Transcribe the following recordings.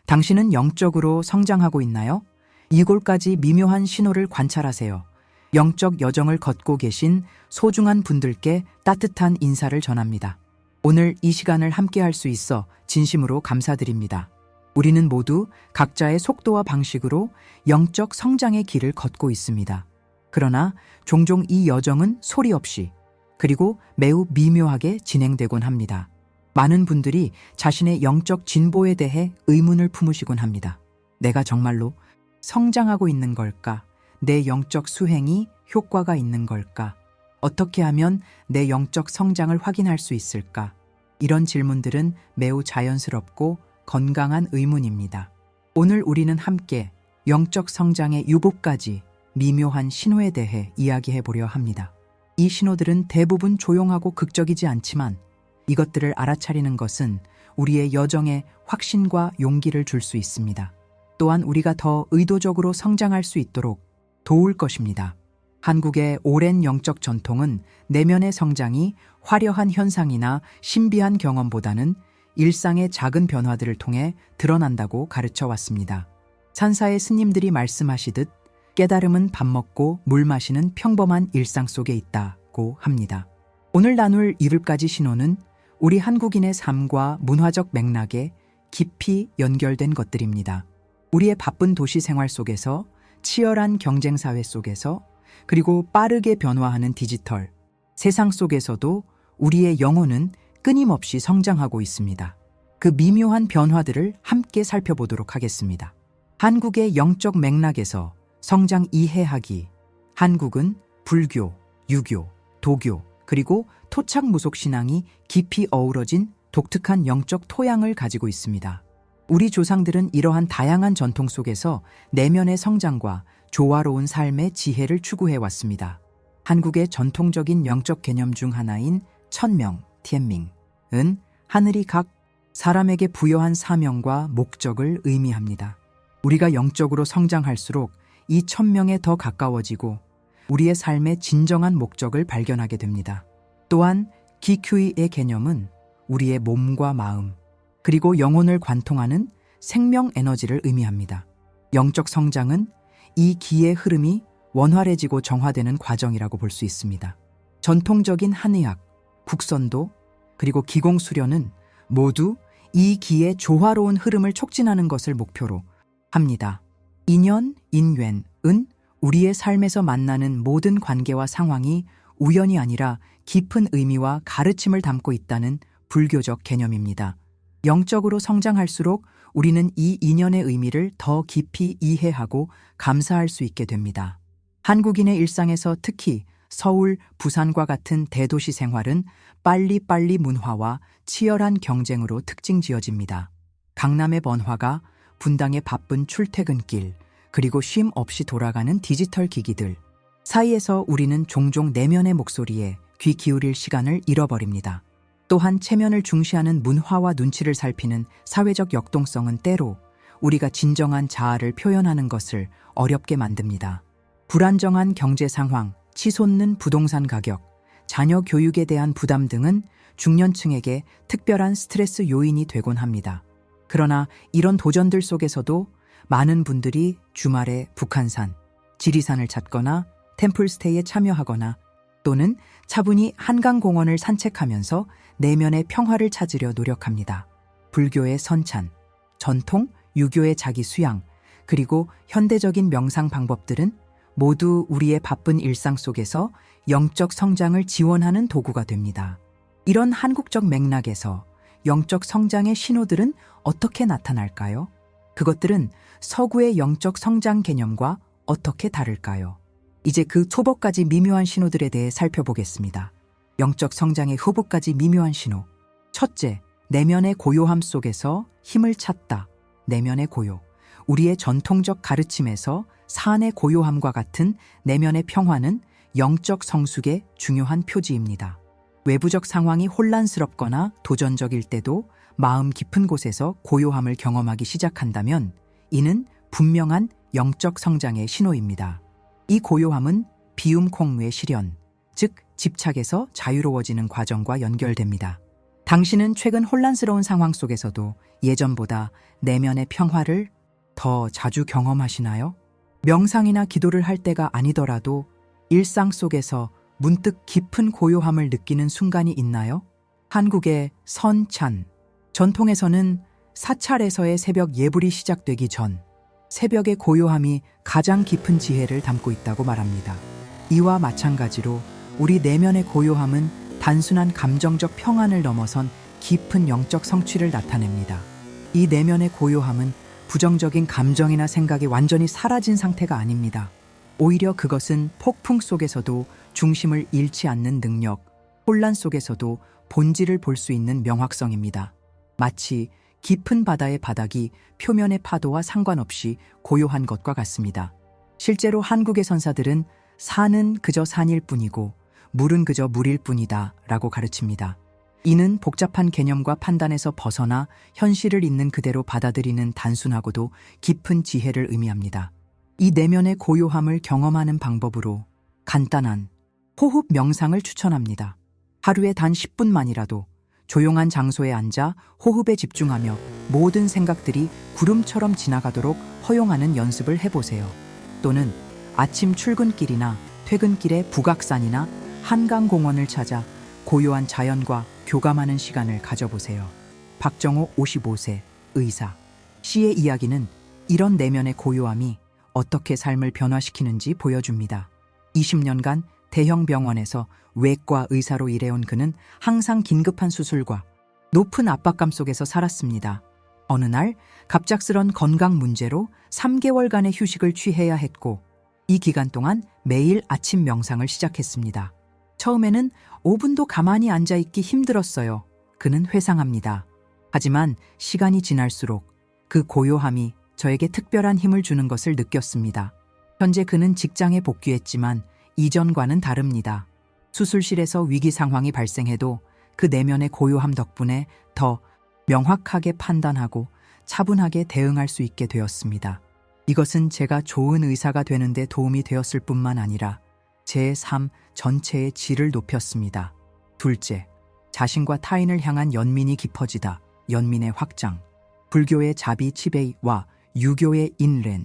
당신은 영적으로 성장하고 있나요? 이골까지 미묘한 신호를 관찰하세요. 영적 여정을 걷고 계신 소중한 분들께 따뜻한 인사를 전합니다. 오늘 이 시간을 함께 할 수 있어 진심으로 감사드립니다. 우리는 모두 각자의 속도와 방식으로 영적 성장의 길을 걷고 있습니다. 그러나 종종 이 여정은 소리 없이 그리고 매우 미묘하게 진행되곤 합니다. 많은 분들이 자신의 영적 진보에 대해 의문을 품으시곤 합니다. 내가 정말로 성장하고 있는 걸까? 내 영적 수행이 효과가 있는 걸까? 어떻게 하면 내 영적 성장을 확인할 수 있을까? 이런 질문들은 매우 자연스럽고 건강한 의문입니다. 오늘 우리는 함께 영적 성장의 유보까지 미묘한 신호에 대해 이야기해 보려 합니다. 이 신호들은 대부분 조용하고 극적이지 않지만 이것들을 알아차리는 것은 우리의 여정에 확신과 용기를 줄 수 있습니다. 또한 우리가 더 의도적으로 성장할 수 있도록 도울 것입니다. 한국의 오랜 영적 전통은 내면의 성장이 화려한 현상이나 신비한 경험보다는 일상의 작은 변화들을 통해 드러난다고 가르쳐 왔습니다. 산사의 스님들이 말씀하시듯 깨달음은 밥 먹고 물 마시는 평범한 일상 속에 있다고 합니다. 오늘 나눌 7가지 신호는 우리 한국인의 삶과 문화적 맥락에 깊이 연결된 것들입니다. 우리의 바쁜 도시 생활 속에서, 치열한 경쟁 사회 속에서, 그리고 빠르게 변화하는 디지털 세상 속에서도 우리의 영혼은 끊임없이 성장하고 있습니다. 그 미묘한 변화들을 함께 살펴보도록 하겠습니다. 한국의 영적 맥락에서 성장 이해하기. 한국은 불교, 유교, 도교, 그리고 토착 무속 신앙이 깊이 어우러진 독특한 영적 토양을 가지고 있습니다. 우리 조상들은 이러한 다양한 전통 속에서 내면의 성장과 조화로운 삶의 지혜를 추구해 왔습니다. 한국의 전통적인 영적 개념 중 하나인 천명, 티엔밍은 하늘이 각 사람에게 부여한 사명과 목적을 의미합니다. 우리가 영적으로 성장할수록 이 천명에 더 가까워지고 우리의 삶의 진정한 목적을 발견하게 됩니다. 또한 기큐이의 개념은 우리의 몸과 마음, 그리고 영혼을 관통하는 생명 에너지를 의미합니다. 영적 성장은 이 기의 흐름이 원활해지고 정화되는 과정이라고 볼 수 있습니다. 전통적인 한의학, 국선도, 그리고 기공수련은 모두 이 기의 조화로운 흐름을 촉진하는 것을 목표로 합니다. 인연, 인緣은 우리의 삶에서 만나는 모든 관계와 상황이 우연이 아니라 깊은 의미와 가르침을 담고 있다는 불교적 개념입니다. 영적으로 성장할수록 우리는 이 인연의 의미를 더 깊이 이해하고 감사할 수 있게 됩니다. 한국인의 일상에서 특히 서울, 부산과 같은 대도시 생활은 빨리빨리 문화와 치열한 경쟁으로 특징 지어집니다. 강남의 번화가, 분당의 바쁜 출퇴근길, 그리고 쉼 없이 돌아가는 디지털 기기들 사이에서 우리는 종종 내면의 목소리에 귀 기울일 시간을 잃어버립니다. 또한 체면을 중시하는 문화와 눈치를 살피는 사회적 역동성은 때로 우리가 진정한 자아를 표현하는 것을 어렵게 만듭니다. 불안정한 경제 상황, 치솟는 부동산 가격, 자녀 교육에 대한 부담 등은 중년층에게 특별한 스트레스 요인이 되곤 합니다. 그러나 이런 도전들 속에서도 많은 분들이 주말에 북한산, 지리산을 찾거나 템플스테이에 참여하거나 또는 차분히 한강공원을 산책하면서 내면의 평화를 찾으려 노력합니다. 불교의 선찬, 전통, 유교의 자기 수양, 그리고 현대적인 명상 방법들은 모두 우리의 바쁜 일상 속에서 영적 성장을 지원하는 도구가 됩니다. 이런 한국적 맥락에서 영적 성장의 신호들은 어떻게 나타날까요? 그것들은 서구의 영적 성장 개념과 어떻게 다를까요? 이제 그 초보까지 미묘한 신호들에 대해 살펴보겠습니다. 영적 성장의 후보까지 미묘한 신호. 첫째, 내면의 고요함 속에서 힘을 찾다. 내면의 고요. 우리의 전통적 가르침에서 산의 고요함과 같은 내면의 평화는 영적 성숙의 중요한 표지입니다. 외부적 상황이 혼란스럽거나 도전적일 때도 마음 깊은 곳에서 고요함을 경험하기 시작한다면 이는 분명한 영적 성장의 신호입니다. 이 고요함은 비움콩무의 실현, 즉 집착에서 자유로워지는 과정과 연결됩니다. 당신은 최근 혼란스러운 상황 속에서도 예전보다 내면의 평화를 더 자주 경험하시나요? 명상이나 기도를 할 때가 아니더라도 일상 속에서 문득 깊은 고요함을 느끼는 순간이 있나요? 한국의 선찬 전통에서는 사찰에서의 새벽 예불이 시작되기 전 새벽의 고요함이 가장 깊은 지혜를 담고 있다고 말합니다. 이와 마찬가지로 우리 내면의 고요함은 단순한 감정적 평안을 넘어선 깊은 영적 성취를 나타냅니다. 이 내면의 고요함은 부정적인 감정이나 생각이 완전히 사라진 상태가 아닙니다. 오히려 그것은 폭풍 속에서도 중심을 잃지 않는 능력, 혼란 속에서도 본질을 볼 수 있는 명확성입니다. 마치 깊은 바다의 바닥이 표면의 파도와 상관없이 고요한 것과 같습니다. 실제로 한국의 선사들은 산은 그저 산일 뿐이고 물은 그저 물일 뿐이다 라고 가르칩니다. 이는 복잡한 개념과 판단에서 벗어나 현실을 있는 그대로 받아들이는 단순하고도 깊은 지혜를 의미합니다. 이 내면의 고요함을 경험하는 방법으로 간단한 호흡 명상을 추천합니다. 하루에 단 10분만이라도 조용한 장소에 앉아 호흡에 집중하며 모든 생각들이 구름처럼 지나가도록 허용하는 연습을 해보세요. 또는 아침 출근길이나 퇴근길에 북악산이나 한강공원을 찾아 고요한 자연과 교감하는 시간을 가져보세요. 박정호 55세 의사. 시의 이야기는 이런 내면의 고요함이 어떻게 삶을 변화시키는지 보여줍니다. 20년간 대형 병원에서 외과 의사로 일해온 그는 항상 긴급한 수술과 높은 압박감 속에서 살았습니다. 어느 날 갑작스런 건강 문제로 3개월간의 휴식을 취해야 했고 이 기간 동안 매일 아침 명상을 시작했습니다. 처음에는 5분도 가만히 앉아있기 힘들었어요. 그는 회상합니다. 하지만 시간이 지날수록 그 고요함이 저에게 특별한 힘을 주는 것을 느꼈습니다. 현재 그는 직장에 복귀했지만 이전과는 다릅니다. 수술실에서 위기 상황이 발생해도 그 내면의 고요함 덕분에 더 명확하게 판단하고 차분하게 대응할 수 있게 되었습니다. 이것은 제가 좋은 의사가 되는 데 도움이 되었을 뿐만 아니라 제 삶 전체의 질을 높였습니다. 둘째, 자신과 타인을 향한 연민이 깊어지다. 연민의 확장. 불교의 자비 치베이와 유교의 인렌은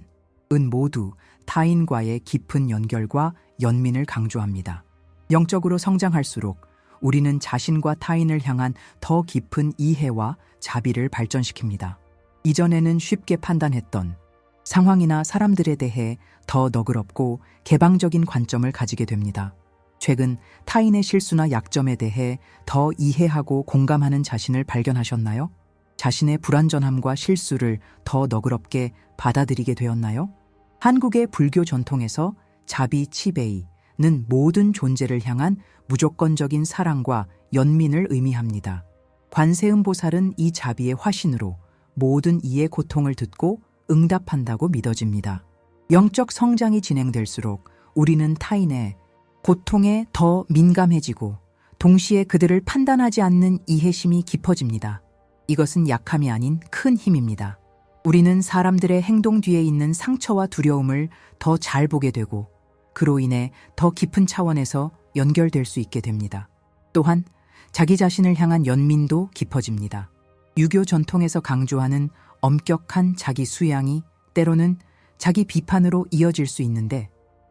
모두 타인과의 깊은 연결과 연민을 강조합니다. 영적으로 성장할수록 우리는 자신과 타인을 향한 더 깊은 이해와 자비를 발전시킵니다. 이전에는 쉽게 판단했던 상황이나 사람들에 대해 더 너그럽고 개방적인 관점을 가지게 됩니다. 최근 타인의 실수나 약점에 대해 더 이해하고 공감하는 자신을 발견하셨나요? 자신의 불완전함과 실수를 더 너그럽게 받아들이게 되었나요? 한국의 불교 전통에서 자비 치베이는 모든 존재를 향한 무조건적인 사랑과 연민을 의미합니다. 관세음 보살은 이 자비의 화신으로 모든 이의 고통을 듣고 응답한다고 믿어집니다. 영적 성장이 진행될수록 우리는 타인의 고통에 더 민감해지고 동시에 그들을 판단하지 않는 이해심이 깊어집니다. 이것은 약함이 아닌 큰 힘입니다. 우리는 사람들의 행동 뒤에 있는 상처와 두려움을 더 잘 보게 되고 그로 인해 더 깊은 차원에서 연결될 수 있게 됩니다. 또한 자기 자신을 향한 연민도 깊어집니다. 유교 전통에서 강조하는 엄격한 자기 수양이 때로는 자기 비판으로 이어질 수 있는데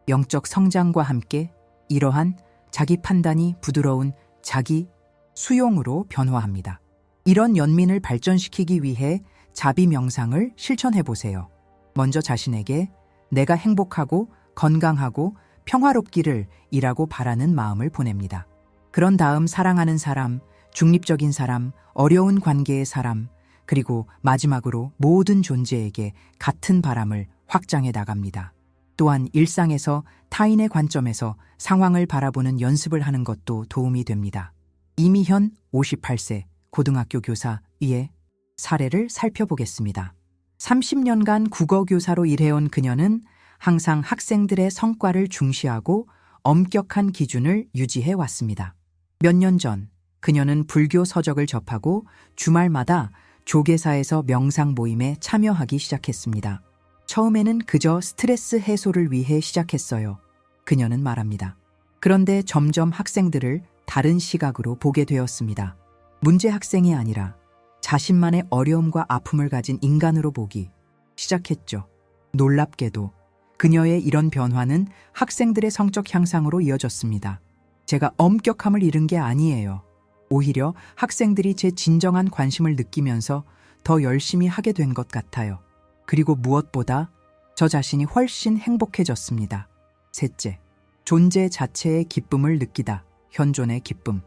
영적 성장과 함께 이러한 자기 판단이 부드러운 자기 수용으로 변화합니다. 이런 연민을 발전시키기 위해 자비 명상을 실천해 보세요. 먼저 자신에게 내가 행복하고 건강하고 평화롭기를 이라고 바라는 마음을 보냅니다. 그런 다음 사랑하는 사람, 중립적인 사람, 어려운 관계의 사람, 그리고 마지막으로 모든 존재에게 같은 바람을 확장해 나갑니다. 또한 일상에서 타인의 관점에서 상황을 바라보는 연습을 하는 것도 도움이 됩니다. 이미현 58세 고등학교 교사의 사례를 살펴보겠습니다. 30년간 국어교사로 일해온 그녀는 항상 학생들의 성과를 중시하고 엄격한 기준을 유지해 왔습니다. 몇 년 전 그녀는 불교 서적을 접하고 주말마다 조계사에서 명상 모임에 참여하기 시작했습니다. 처음에는 그저 스트레스 해소를 위해 시작했어요. 그녀는 말합니다. 그런데 점점 학생들을 다른 시각으로 보게 되었습니다. 문제 학생이 아니라 자신만의 어려움과 아픔을 가진 인간으로 보기 시작했죠. 놀랍게도 그녀의 이런 변화는 학생들의 성적 향상으로 이어졌습니다. 제가 엄격함을 잃은 게 아니에요. 오히려 학생들이 제 진정한 관심을 느끼면서 더 열심히 하게 된 것 같아요. 그리고 무엇보다 저 자신이 훨씬 행복해졌습니다. 셋째, 존재 자체의 기쁨을 느끼다. 현존의 기쁨.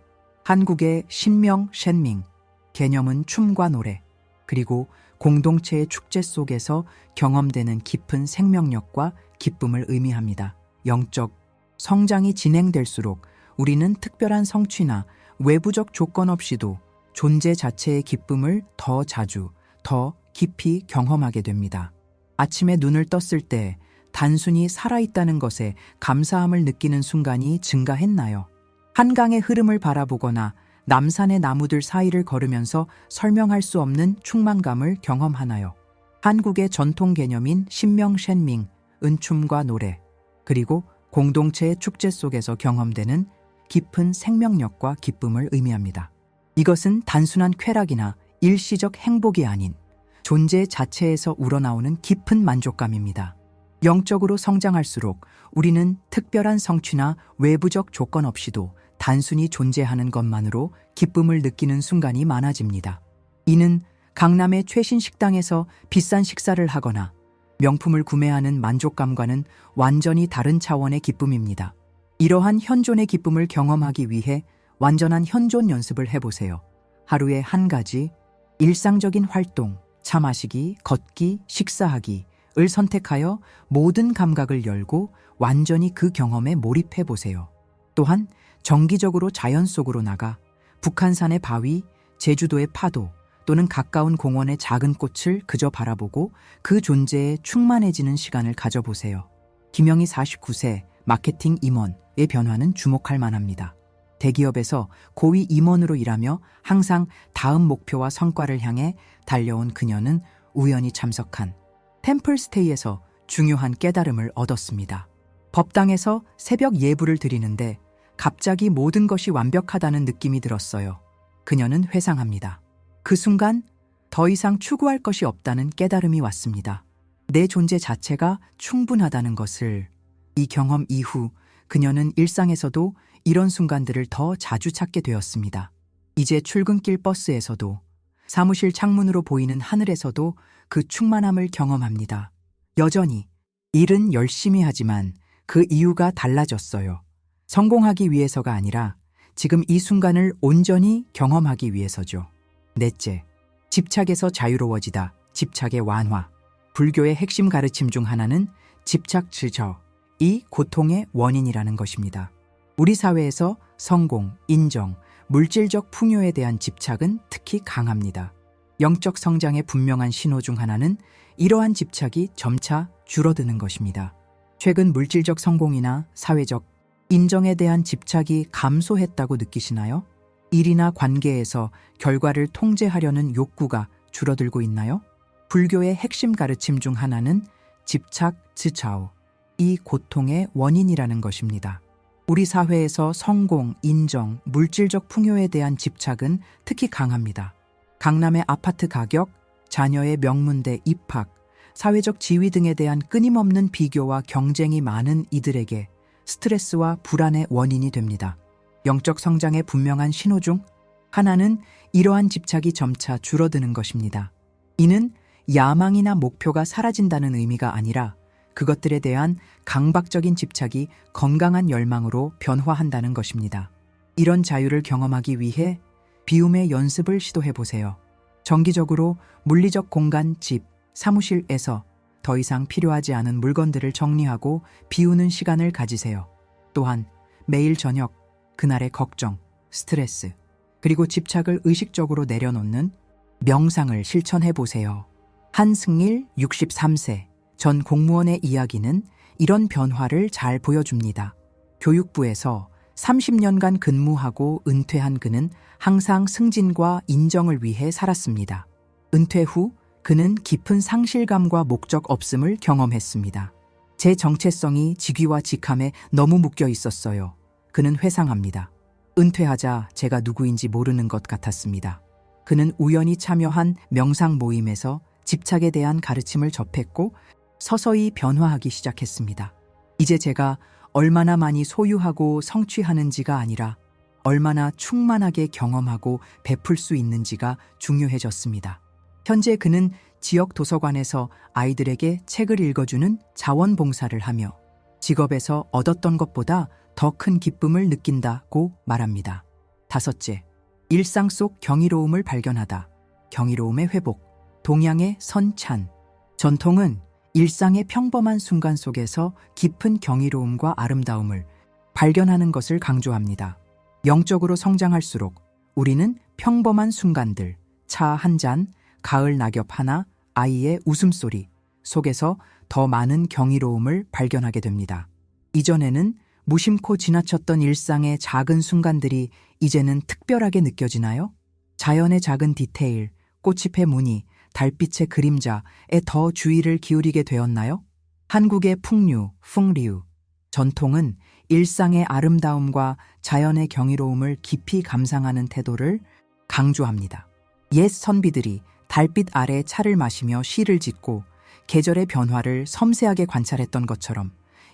한국의 신명 쉔밍, 개념은 춤과 노래, 그리고 공동체의 축제 속에서 경험되는 깊은 생명력과 기쁨을 의미합니다. 영적 성장이 진행될수록 우리는 특별한 성취나 외부적 조건 없이도 존재 자체의 기쁨을 더 자주, 더 깊이 경험하게 됩니다. 아침에 눈을 떴을 때 단순히 살아있다는 것에 감사함을 느끼는 순간이 증가했나요? 한강의 흐름을 바라보거나 남산의 나무들 사이를 걸으면서 설명할 수 없는 충만감을 경험하나요? 한국의 전통 개념인 신명 쉔밍, 은춤과 노래, 그리고 공동체의 축제 속에서 경험되는 깊은 생명력과 기쁨을 의미합니다. 이것은 단순한 쾌락이나 일시적 행복이 아닌 존재 자체에서 우러나오는 깊은 만족감입니다. 영적으로 성장할수록 우리는 특별한 성취나 외부적 조건 없이도 단순히 존재하는 것만으로 기쁨을 느끼는 순간이 많아집니다. 이는 강남의 최신 식당에서 비싼 식사를 하거나 명품을 구매하는 만족감과는 완전히 다른 차원의 기쁨입니다. 이러한 현존의 기쁨을 경험하기 위해 완전한 현존 연습을 해보세요. 하루에 한 가지 일상적인 활동, 차 마시기, 걷기, 식사하기를 선택하여 모든 감각을 열고 완전히 그 경험에 몰입해보세요. 또한 정기적으로 자연 속으로 나가 북한산의 바위, 제주도의 파도 또는 가까운 공원의 작은 꽃을 그저 바라보고 그 존재에 충만해지는 시간을 가져보세요. 김영희 49세 마케팅 임원의 변화는 주목할 만합니다. 대기업에서 고위 임원으로 일하며 항상 다음 목표와 성과를 향해 달려온 그녀는 우연히 참석한 템플스테이에서 중요한 깨달음을 얻었습니다. 법당에서 새벽 예불을 드리는데 갑자기 모든 것이 완벽하다는 느낌이 들었어요. 그녀는 회상합니다. 그 순간 더 이상 추구할 것이 없다는 깨달음이 왔습니다. 내 존재 자체가 충분하다는 것을. 이 경험 이후 그녀는 일상에서도 이런 순간들을 더 자주 찾게 되었습니다. 이제 출근길 버스에서도, 사무실 창문으로 보이는 하늘에서도 그 충만함을 경험합니다. 여전히 일은 열심히 하지만 그 이유가 달라졌어요. 성공하기 위해서가 아니라 지금 이 순간을 온전히 경험하기 위해서죠. 넷째, 집착에서 자유로워지다. 집착의 완화. 불교의 핵심 가르침 중 하나는 집착 증저, 이 고통의 원인이라는 것입니다. 우리 사회에서 성공, 인정, 물질적 풍요에 대한 집착은 특히 강합니다. 영적 성장의 분명한 신호 중 하나는 이러한 집착이 점차 줄어드는 것입니다. 최근 물질적 성공이나 사회적 인정에 대한 집착이 감소했다고 느끼시나요? 일이나 관계에서 결과를 통제하려는 욕구가 줄어들고 있나요? 불교의 핵심 가르침 중 하나는 집착 증저, 이 고통의 원인이라는 것입니다. 우리 사회에서 성공, 인정, 물질적 풍요에 대한 집착은 특히 강합니다. 강남의 아파트 가격, 자녀의 명문대 입학, 사회적 지위 등에 대한 끊임없는 비교와 경쟁이 많은 이들에게 스트레스와 불안의 원인이 됩니다. 영적 성장의 분명한 신호 중 하나는 이러한 집착이 점차 줄어드는 것입니다. 이는 야망이나 목표가 사라진다는 의미가 아니라 그것들에 대한 강박적인 집착이 건강한 열망으로 변화한다는 것입니다. 이런 자유를 경험하기 위해 비움의 연습을 시도해보세요. 정기적으로 물리적 공간, 집, 사무실에서 더 이상 필요하지 않은 물건들을 정리하고 비우는 시간을 가지세요. 또한 매일 저녁, 그날의 걱정, 스트레스, 그리고 집착을 의식적으로 내려놓는 명상을 실천해보세요. 한승일 63세 전 공무원의 이야기는 이런 변화를 잘 보여줍니다. 교육부에서 30년간 근무하고 은퇴한 그는 항상 승진과 인정을 위해 살았습니다. 은퇴 후 그는 깊은 상실감과 목적 없음을 경험했습니다. 제 정체성이 직위와 직함에 너무 묶여 있었어요. 그는 회상합니다. 은퇴하자 제가 누구인지 모르는 것 같았습니다. 그는 우연히 참여한 명상 모임에서 집착에 대한 가르침을 접했고 서서히 변화하기 시작했습니다. 이제 제가 얼마나 많이 소유하고 성취하는지가 아니라 얼마나 충만하게 경험하고 베풀 수 있는지가 중요해졌습니다. 현재 그는 지역 도서관에서 아이들에게 책을 읽어주는 자원봉사를 하며 직업에서 얻었던 것보다 더 큰 기쁨을 느낀다고 말합니다. 5째, 일상 속 경이로움을 발견하다. 경이로움의 회복, 동양의 선찬. 전통은 일상의 평범한 순간 속에서 깊은 경이로움과 아름다움을 발견하는 것을 강조합니다. 영적으로 성장할수록 우리는 평범한 순간들, 차 한 잔, 가을 낙엽 하나, 아이의 웃음소리 속에서 더 많은 경이로움을 발견하게 됩니다. 이전에는 무심코 지나쳤던 일상의 작은 순간들이 이제는 특별하게 느껴지나요? 자연의 작은 디테일, 꽃잎의 무늬, 달빛의 그림자에 더 주의를 기울이게 되었나요? 한국의 풍류, 풍리우, 전통은 일상의 아름다움과 자연의 경이로움을 깊이 감상하는 태도를 강조합니다. 옛 선비들이 달빛 아래 차를 마시며 시를 짓고 계절의 변화를 섬세하게 관찰했던 것처럼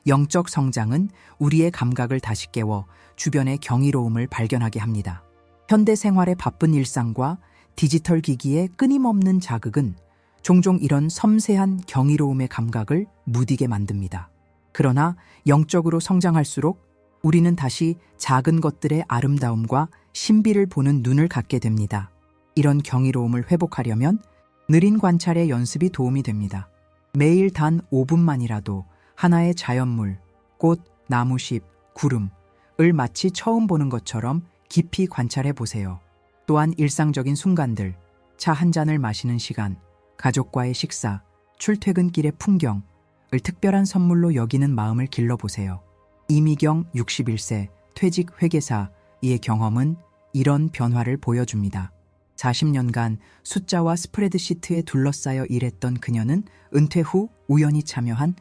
영적 성장은 우리의 감각을 다시 깨워 주변의 경이로움을 발견하게 합니다. 현대 생활의 바쁜 일상과 디지털 기기의 끊임없는 자극은 종종 이런 섬세한 경이로움의 감각을 무디게 만듭니다. 그러나 영적으로 성장할수록 우리는 다시 작은 것들의 아름다움과 신비를 보는 눈을 갖게 됩니다. 이런 경이로움을 회복하려면 느린 관찰의 연습이 도움이 됩니다. 매일 단 5분만이라도 하나의 자연물, 꽃, 나무잎, 구름을 마치 처음 보는 것처럼 깊이 관찰해 보세요. 또한 일상적인 순간들, 차 한 잔을 마시는 시간, 가족과의 식사, 출퇴근길의 풍경을 특별한 선물로 여기는 마음을 길러보세요. 이미경 61세 퇴직 회계사의 경험은 이런 변화를 보여줍니다. 40년간 숫자와 스프레드시트에 둘러싸여 일했던 그녀는 은퇴 후 우연히 참여한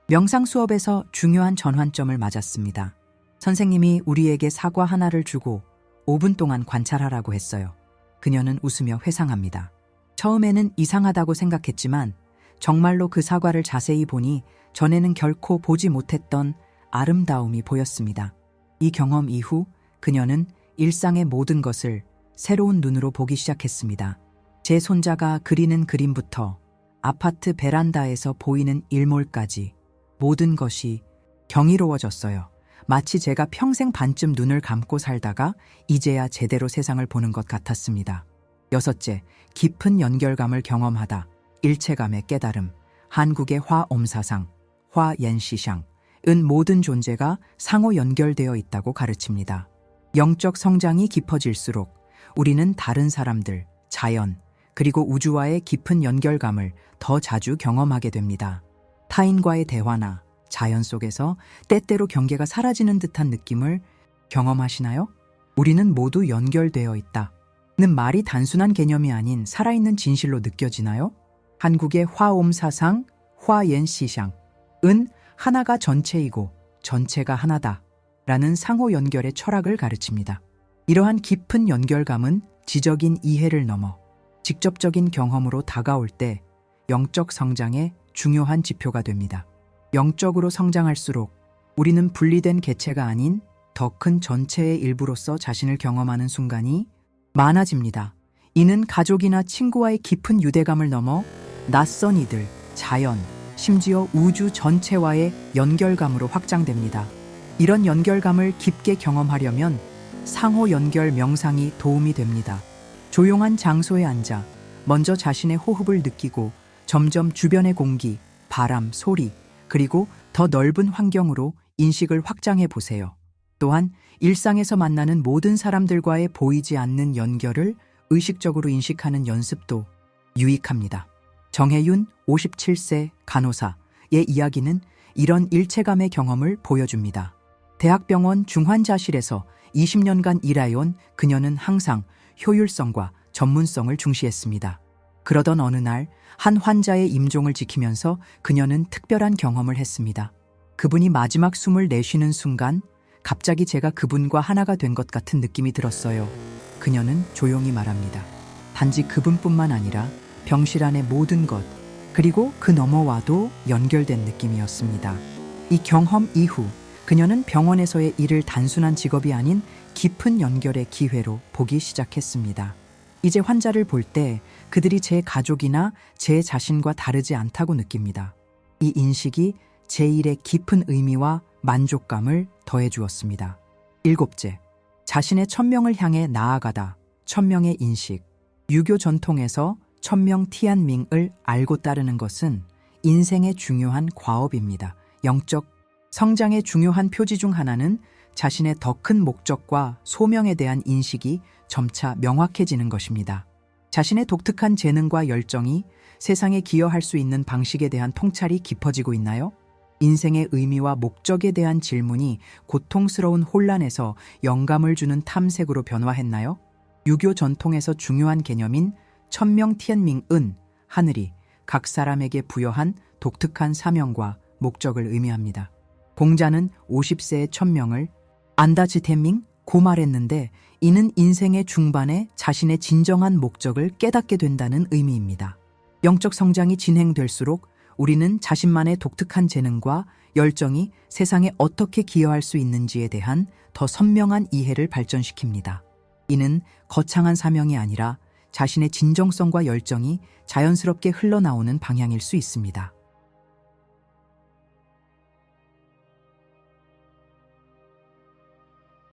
명상 수업에서 중요한 전환점을 맞았습니다. 선생님이 우리에게 사과 하나를 주고 5분 동안 관찰하라고 했어요. 그녀는 웃으며 회상합니다. 처음에는 이상하다고 생각했지만 정말로 그 사과를 자세히 보니 전에는 결코 보지 못했던 아름다움이 보였습니다. 이 경험 이후 그녀는 일상의 모든 것을 새로운 눈으로 보기 시작했습니다. 제 손자가 그리는 그림부터 아파트 베란다에서 보이는 일몰까지 모든 것이 경이로워졌어요. 마치 제가 평생 반쯤 눈을 감고 살다가 이제야 제대로 세상을 보는 것 같았습니다. 6째, 깊은 연결감을 경험하다. 일체감의 깨달음. 한국의 화엄사상, 화옌시샹은 모든 존재가 상호 연결되어 있다고 가르칩니다. 영적 성장이 깊어질수록 우리는 다른 사람들, 자연, 그리고 우주와의 깊은 연결감을 더 자주 경험하게 됩니다. 타인과의 대화나 자연 속에서 때때로 경계가 사라지는 듯한 느낌을 경험하시나요? 우리는 모두 연결되어 있다는 말이 단순한 개념이 아닌 살아있는 진실로 느껴지나요? 한국의 화옴사상, 화옌시샹은 하나가 전체이고 전체가 하나다라는 상호 연결의 철학을 가르칩니다. 이러한 깊은 연결감은 지적인 이해를 넘어 직접적인 경험으로 다가올 때 영적 성장의 중요한 지표가 됩니다. 영적으로 성장할수록 우리는 분리된 개체가 아닌 더 큰 전체의 일부로서 자신을 경험하는 순간이 많아집니다. 이는 가족이나 친구와의 깊은 유대감을 넘어 낯선 이들, 자연, 심지어 우주 전체와의 연결감으로 확장됩니다. 이런 연결감을 깊게 경험하려면 상호 연결 명상이 도움이 됩니다. 조용한 장소에 앉아 먼저 자신의 호흡을 느끼고 점점 주변의 공기, 바람, 소리, 그리고 더 넓은 환경으로 인식을 확장해 보세요. 또한 일상에서 만나는 모든 사람들과의 보이지 않는 연결을 의식적으로 인식하는 연습도 유익합니다. 정혜윤 57세 간호사의 이야기는 이런 일체감의 경험을 보여줍니다. 대학병원 중환자실에서 20년간 일해온 그녀는 항상 효율성과 전문성을 중시했습니다. 그러던 어느 날 한 환자의 임종을 지키면서 그녀는 특별한 경험을 했습니다. 그분이 마지막 숨을 내쉬는 순간 갑자기 제가 그분과 하나가 된 것 같은 느낌이 들었어요. 그녀는 조용히 말합니다. 단지 그분뿐만 아니라 병실 안의 모든 것, 그리고 그 너머와도 연결된 느낌이었습니다. 이 경험 이후 그녀는 병원에서의 일을 단순한 직업이 아닌 깊은 연결의 기회로 보기 시작했습니다. 이제 환자를 볼 때 그들이 제 가족이나 제 자신과 다르지 않다고 느낍니다. 이 인식이 제 일의 깊은 의미와 만족감을 더해 주었습니다. 7째, 자신의 천명을 향해 나아가다. 천명의 인식. 유교 전통에서 천명 티안밍을 알고 따르는 것은 인생의 중요한 과업입니다. 영적 성장의 중요한 표지 중 하나는 자신의 더 큰 목적과 소명에 대한 인식이 점차 명확해지는 것입니다. 자신의 독특한 재능과 열정이 세상에 기여할 수 있는 방식에 대한 통찰이 깊어지고 있나요? 인생의 의미와 목적에 대한 질문이 고통스러운 혼란에서 영감을 주는 탐색으로 변화했나요? 유교 전통에서 중요한 개념인 천명 티안밍은 하늘이 각 사람에게 부여한 독특한 사명과 목적을 의미합니다. 공자는 50세의 천명을 안다지테밍 고 말했는데 이는 인생의 중반에 자신의 진정한 목적을 깨닫게 된다는 의미입니다. 영적 성장이 진행될수록 우리는 자신만의 독특한 재능과 열정이 세상에 어떻게 기여할 수 있는지에 대한 더 선명한 이해를 발전시킵니다. 이는 거창한 사명이 아니라 자신의 진정성과 열정이 자연스럽게 흘러나오는 방향일 수 있습니다.